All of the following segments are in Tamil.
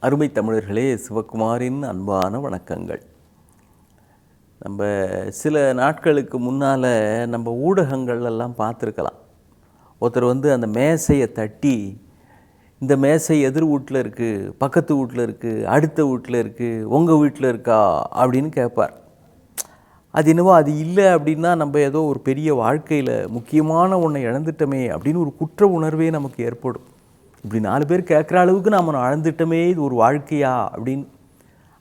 அருமை தமிழர்களே, சிவகுமாரின் அன்பான வணக்கங்கள். நம்ம சில நாட்களுக்கு முன்னால் நம்ம ஊடகங்கள்லாம் பார்த்துருக்கலாம். ஒருத்தர் அந்த மேசையை தட்டி, இந்த மேசை எதிர் வீட்டில் இருக்குது, பக்கத்து வீட்டில் இருக்குது, அடுத்த வீட்டில் இருக்குது, உங்கள் வீட்டில் இருக்கா அப்படின்னு கேட்பார். அது என்னவோ அது இல்லை அப்படின்னா நம்ம ஏதோ ஒரு பெரிய வாழ்க்கையில் முக்கியமான ஒன்றை இழந்துட்டோமே அப்படின்னு ஒரு குற்ற உணர்வே நமக்கு ஏற்படும். இப்படி 4 பேர் கேட்குற அளவுக்கு நம்ம அழந்துட்டோமே, இது ஒரு வாழ்க்கையா அப்படின்னு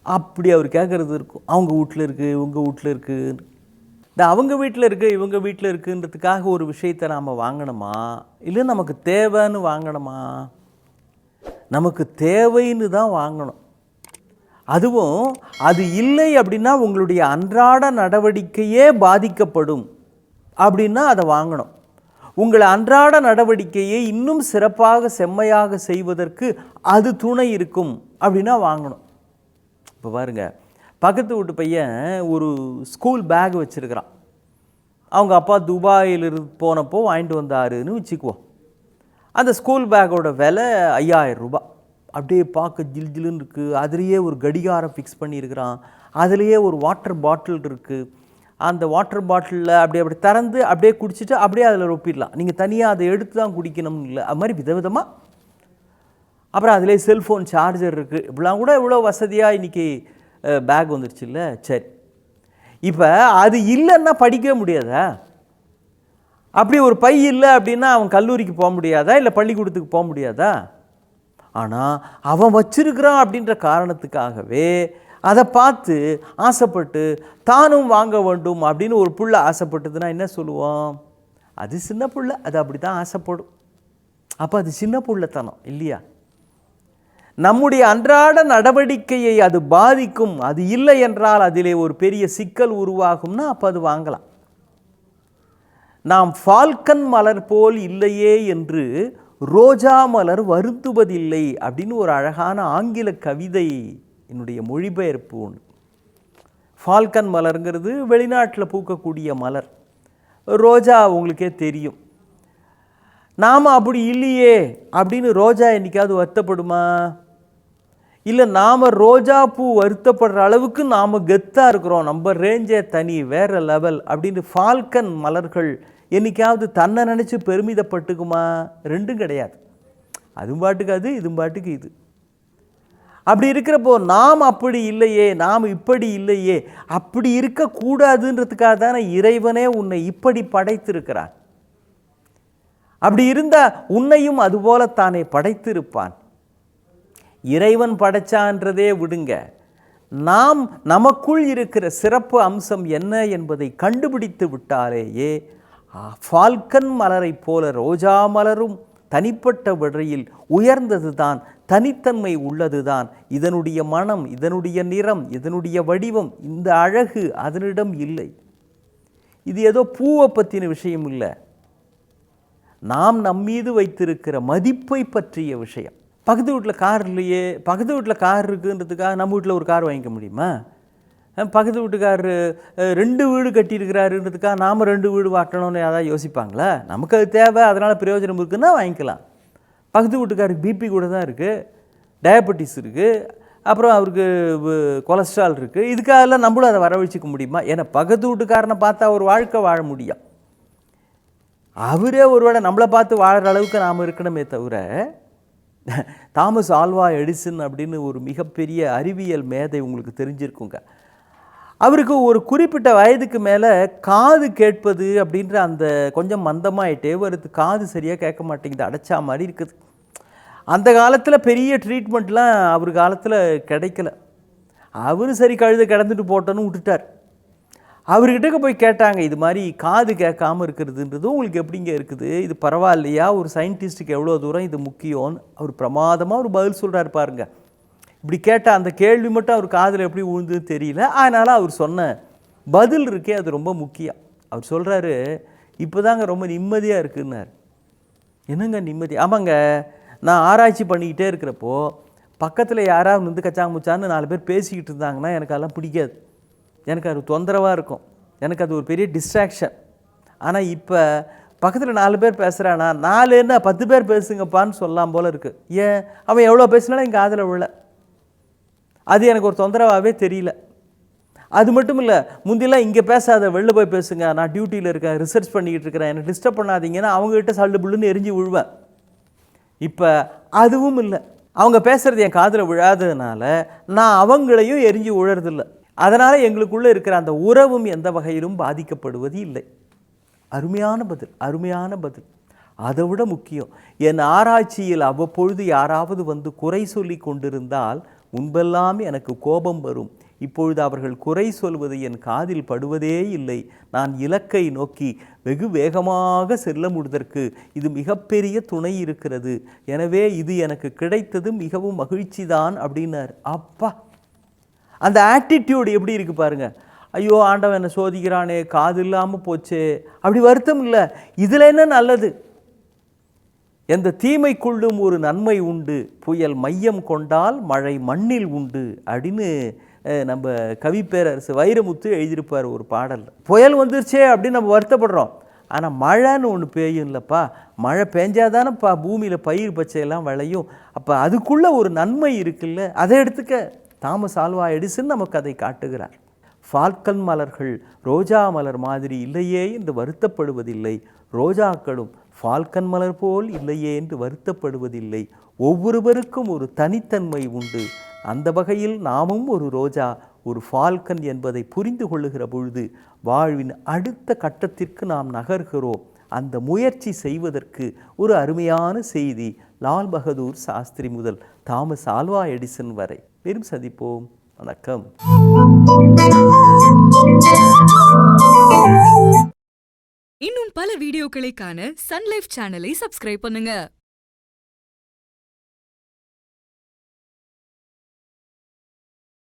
அப்படி அவர் கேட்குறது இருக்கும். அவங்க வீட்டில் இருக்குது, உங்கள் வீட்டில் இருக்குது, இந்த அவங்க வீட்டில் இருக்குது, இவங்க வீட்டில் இருக்குன்றதுக்காக ஒரு விஷயத்தை நாம் வாங்கணுமா, இல்லை நமக்கு தேவைன்னு வாங்கணுமா? நமக்கு தேவைன்னு தான் வாங்கணும். அதுவும் அது இல்லை அப்படின்னா உங்களுடைய அன்றாட நடவடிக்கையே பாதிக்கப்படும் அப்படின்னா அதை வாங்கணும். உங்கள் அன்றாட நடவடிக்கையை இன்னும் சிறப்பாக செம்மையாக செய்வதற்கு அது துணை இருக்கும் அப்படின்னா வாங்கணும். இப்போ பாருங்கள், பக்கத்து வீட்டு பையன் ஒரு ஸ்கூல் பேக் வச்சுருக்கிறான். அவங்க அப்பா துபாயில் போனப்போ வாங்கிட்டு வந்தாருன்னு வச்சுக்குவோம். அந்த ஸ்கூல் பேக்கோட விலை 5000 ரூபாய். அப்படியே பார்க்க ஜில் ஜில்லுன்னு இருக்குது. அதுலேயே ஒரு கடிகாரம் ஃபிக்ஸ் பண்ணியிருக்கிறான். அதுலேயே ஒரு வாட்டர் பாட்டில் இருக்குது. அந்த வாட்டர் பாட்டிலில் அப்படி திறந்து அப்படியே குடிச்சிட்டு அப்படியே அதில் ரொப்பிடலாம். நீங்கள் தனியாக அதை எடுத்து தான் குடிக்கணும்னு இல்லை. அது மாதிரி விதவிதமாக. அப்புறம் அதிலே செல்ஃபோன் சார்ஜர் இருக்குது. இப்படிலாம் கூட இவ்வளோ வசதியாக இன்றைக்கி பேக் வந்துருச்சு இல்லை? சரி, இப்போ அது இல்லைன்னா படிக்கவே முடியாதா? அப்படி ஒரு பை இல்லை அப்படின்னா அவன் கல்லூரிக்கு போக முடியாதா, இல்லை பள்ளிக்கூடத்துக்கு போக முடியாதா? ஆனால் அவன் வச்சிருக்கிறான் அப்படின்ற காரணத்துக்காகவே அதை பார்த்து ஆசைப்பட்டு தானும் வாங்க வேண்டும் அப்படின்னு ஒரு புள்ள ஆசைப்பட்டதுன்னா என்ன சொல்லுவோம்? அது சின்ன புள்ள, அது அப்படி தான் ஆசைப்படும். அப்போ அது சின்ன புள்ளத்தனம் இல்லையா? நம்முடைய அன்றாட நடவடிக்கையை அது பாதிக்கும். அது இல்லை என்றால் அதிலே ஒரு பெரிய சிக்கல் உருவாகும்னா அப்போ அது வாங்கலாம். நாம் ஃபால்கன் மலர் போல் இல்லையே என்று ரோஜா மலர் வருந்துவதில்லை அப்படின்னு ஒரு அழகான ஆங்கில கவிதை என்னுடைய மொழிபெயர்ப்பு ஒன்று. ஃபால்கன் மலருங்கிறது வெளிநாட்டில் பூக்கக்கூடிய மலர். ரோஜா உங்களுக்கே தெரியும். நாம் அப்படி இல்லையே அப்படின்னு ரோஜா என்றைக்காவது வருத்தப்படுமா? இல்லை நாம் ரோஜா பூ வருத்தப்படுற அளவுக்கு நாம் கெத்தாக இருக்கிறோம், நம்ம ரேஞ்சே தனி, வேறு லெவல் அப்படின்னு ஃபால்கன் மலர்கள் என்றைக்காவது தன்னை நினச்சி பெருமிதப்பட்டுக்குமா? ரெண்டும் கிடையாது. அதுவும் பாட்டுக்கு அது, இதுவும் பாட்டுக்கு இது. அப்படி இருக்கிறப்போ நாம் அப்படி இல்லையே, நாம் இப்படி இல்லையே, அப்படி இருக்கக்கூடாதுன்றதுக்காக தானே இறைவனே உன்னை இப்படி படைத்திருக்கிறான். அப்படி இருந்தால் உன்னையும் அதுபோல தானே படைத்திருப்பான். இறைவன் படைச்சான்றதே விடுங்க, நாம் நமக்குள் இருக்கிற சிறப்பு அம்சம் என்ன என்பதை கண்டுபிடித்து விட்டாலேயே ஃபால்கன் மலரை போல ரோஜா மலரும் தனிப்பட்ட வழியில் உயர்ந்தது தான், தனித்தன்மை உள்ளது தான். இதனுடைய மனம், இதனுடைய நிறம், இதனுடைய வடிவம், இந்த அழகு அதனிடம் இல்லை. இது ஏதோ பூவை பற்றின விஷயம் இல்லை, நாம் நம்மீது வைத்திருக்கிற மதிப்பை பற்றிய விஷயம். பக்கத்து வீட்டில் கார் இல்லையே, பக்கத்து வீட்டில் கார் இருக்குன்றதுக்காக நம்ம வீட்டில் ஒரு கார் வாங்கிக்க முடியுமா? பக்கத்து வீட்டுக்காரரு 2 வீடு கட்டியிருக்கிறாருன்றதுக்காக நாம் 2 வீடு வாட்டணும்னு யாராவது யோசிப்பாங்களா? நமக்கு அது தேவை, அதனால் பிரயோஜனம் இருக்குன்னா வாங்கிக்கலாம். பக்கத்து வீட்டுக்காருக்கு பிபி கூட தான் இருக்குது, டயபெட்டிஸ் இருக்குது, அப்புறம் அவருக்கு கொலஸ்ட்ரால் இருக்குது. இதுக்காகலாம் நம்மளும் அதை வரவழைச்சிக்க முடியுமா? ஏன்னா பக்கத்து வீட்டுக்காரனை பார்த்தா ஒரு வாழ்க்கை வாழ முடியும். அவரே ஒருவேளை நம்மளை பார்த்து வாழற அளவுக்கு நாம் இருக்கணுமே தவிர, தாமஸ் ஆல்வா எடிசன் அப்படின்னு ஒரு மிகப்பெரிய அறிவியல் மேதை உங்களுக்கு தெரிஞ்சிருக்குங்க. அவருக்கு ஒரு குறிப்பிட்ட வயதுக்கு மேலே காது கேட்பது அப்படின்ற அந்த கொஞ்சம் மந்தமாயிட்டே வருது. காது சரியாக கேட்க மாட்டேங்குது, அடைச்சா மாதிரி இருக்குது. அந்த காலத்தில் பெரிய ட்ரீட்மெண்ட்லாம் அவர் காலத்தில் கிடைக்கல. அவர் சரி கழுதை கிடந்துட்டு போட்டோன்னு விட்டுட்டார். அவர்கிட்ட போய் கேட்டாங்க, இது மாதிரி காது கேட்காமல் இருக்கிறதுன்றது உங்களுக்கு எப்படிங்க இருக்குது, இது பரவாயில்லையா, ஒரு சயின்டிஸ்ட்டுக்கு எவ்வளோ தூரம் இது முக்கியம்னு அவர் பிரமாதமாக ஒரு பதில் சொல்கிறார் பாருங்க. இப்படி கேட்டால் அந்த கேள்வி மட்டும் அவர் காதில் எப்படி விழுந்துன்னு தெரியல. அதனால் அவர் சொன்ன பதில் இருக்கே அது ரொம்ப முக்கியம். அவர் சொல்கிறாரு, இப்போ தாங்க ரொம்ப நிம்மதியாக இருக்குன்னார். என்னங்க நிம்மதி? ஆமாங்க, நான் ஆராய்ச்சி பண்ணிக்கிட்டே இருக்கிறப்போ பக்கத்தில் யாராவது வந்து கச்சாங்குச்சான்னு 4 பேர் பேசிக்கிட்டு இருந்தாங்கன்னா எனக்கு அதெல்லாம் பிடிக்காது. எனக்கு அது தொந்தரவாக இருக்கும், எனக்கு அது ஒரு பெரிய டிஸ்ட்ராக்ஷன். ஆனால் இப்போ பக்கத்தில் 4 பேர் பேசுகிறானா, 4 என்ன 10 பேர் பேசுங்கப்பான்னு சொல்லலாம் போல் இருக்குது. ஏன் அவன் எவ்வளோ பேசினாலும் எங்கள் காதில் விழ. அது எனக்கு ஒரு தொந்தரவாகவே தெரியல. அது மட்டும் இல்லை, முந்திலாம் இங்கே பேசாத, வெளில போய் பேசுங்க, நான் டியூட்டியில் இருக்கேன், ரிசர்ச் பண்ணிக்கிட்டு இருக்கிறேன், என்னை டிஸ்டர்ப் பண்ணாதீங்கன்னா அவங்ககிட்ட சல்லு புல்லுன்னு எரிஞ்சு விழுவேன். இப்போ அதுவும் இல்லை. அவங்க பேசுகிறது என் காதில் விழாததுனால நான் அவங்களையும் எரிஞ்சு விழறதில்லை. அதனால் எங்களுக்குள்ளே இருக்கிற அந்த உறவும் எந்த வகையிலும் பாதிக்கப்படுவது இல்லை. அருமையான பதில், அருமையான பதில். அதை விட முக்கியம், என் ஆராய்ச்சியில் அவ்வப்பொழுது யாராவது வந்து குறை சொல்லி கொண்டிருந்தால் முன்பெல்லாம் எனக்கு கோபம் வரும். இப்பொழுது அவர்கள் குறை சொல்வது என் காதில் படுவதே இல்லை. நான் இலக்கை நோக்கி வெகு வேகமாக செல்ல முடிவதற்கு இது மிகப்பெரிய துணை இருக்கிறது. எனவே இது எனக்கு கிடைத்தது மிகவும் மகிழ்ச்சி தான் அப்படின்னார். அப்பா, அந்த ஆட்டிடியூடு எப்படி இருக்குது பாருங்க. ஐயோ ஆண்டவன் என்னை சோதிக்கிறானே, காது இல்லாமல் போச்சே, அப்படி வருத்தம் இல்லை. இதில் என்ன நல்லது? எந்த தீமைக்குள்ளும் ஒரு நன்மை உண்டு, புயல் மையம் கொண்டால் மழை மண்ணில் உண்டு அப்படின்னு நம்ம கவிப்பேரரசு வைரமுத்து எழுதியிருப்பார் ஒரு பாடல். புயல் வந்துருச்சே அப்படின்னு நம்ம வருத்தப்படுறோம். ஆனால் மழைன்னு ஒன்று பெய்யும் இல்லைப்பா, மழை பெஞ்சாதானப்பா பூமியில் பயிர் பச்சையெல்லாம் விளையும். அப்போ அதுக்குள்ளே ஒரு நன்மை இருக்குல்ல, அதை எடுத்துக்க. தாமஸ் ஆல்வா எடிசன் நமக்கு அதை காட்டுகிறார். ஃபால்கன் மலர்கள் ரோஜா மலர் மாதிரி இல்லையே என்று வருத்தப்படுவதில்லை, ரோஜாக்களும் ஃபால்கன் மலர் போல் இல்லையே என்று வருத்தப்படுவதில்லை. ஒவ்வொருவருக்கும் ஒரு தனித்தன்மை உண்டு. அந்த வகையில் நாமும் ஒரு ரோஜா, ஒரு ஃபால்கன் என்பதை புரிந்து கொள்ளுகிற பொழுது வாழ்வின் அடுத்த கட்டத்திற்கு நாம் நகர்கிறோம். அந்த முயற்சி செய்வதற்கு ஒரு அருமையான செய்தி லால் பகதூர் சாஸ்திரி முதல் தாமஸ் ஆல்வா எடிசன் வரை. மீண்டும் சந்திப்போம். வணக்கம். இன்னும் பல வீடியோக்களை காண சன் லைஃப் சேனலை சப்ஸ்கிரைப் பண்ணுங்க.